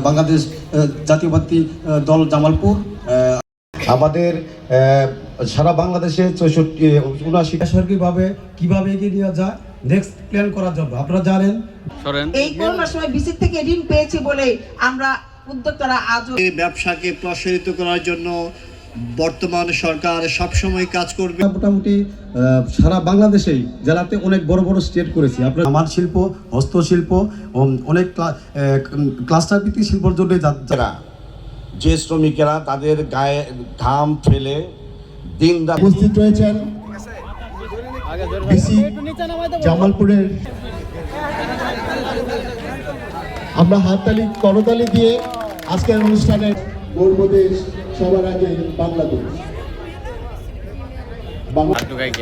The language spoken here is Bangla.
বাংলাদেশ জাতীয়বাদী দল জামালপুর আমাদের সারা বাংলাদেশে 79 সরকারিভাবে কিভাবে এগিয়ে নেওয়া যায় নেক্সট প্ল্যান করার জন্য আপনারা জানেন এই করোনার সময় বিসিক থেকে ঋণ পেয়েছি বলে আমরা উদ্যোক্তারা আজও এই ব্যবসাকে প্রসারিত করার জন্য বর্তমান সরকার সবসময় কাজ করবে। মোটামুটি সারা বাংলাদেশেই জেলাতে অনেক বড় বড় স্টেট করেছি আপনার আমার শিল্প হস্তশিল্প অনেক ক্লাস্টার ভিত্তিক শিল্পের জন্য যারা যে শ্রমিকেরা তাদের গায়ে ঘাম ফেলে দিন রাত উপস্থিত রয়েছেন জামালপুরের আমরা হাততালি করতালি দিয়ে আজকের অনুষ্ঠানে গর্বদেশ সবার আগে বাংলাদেশ সবার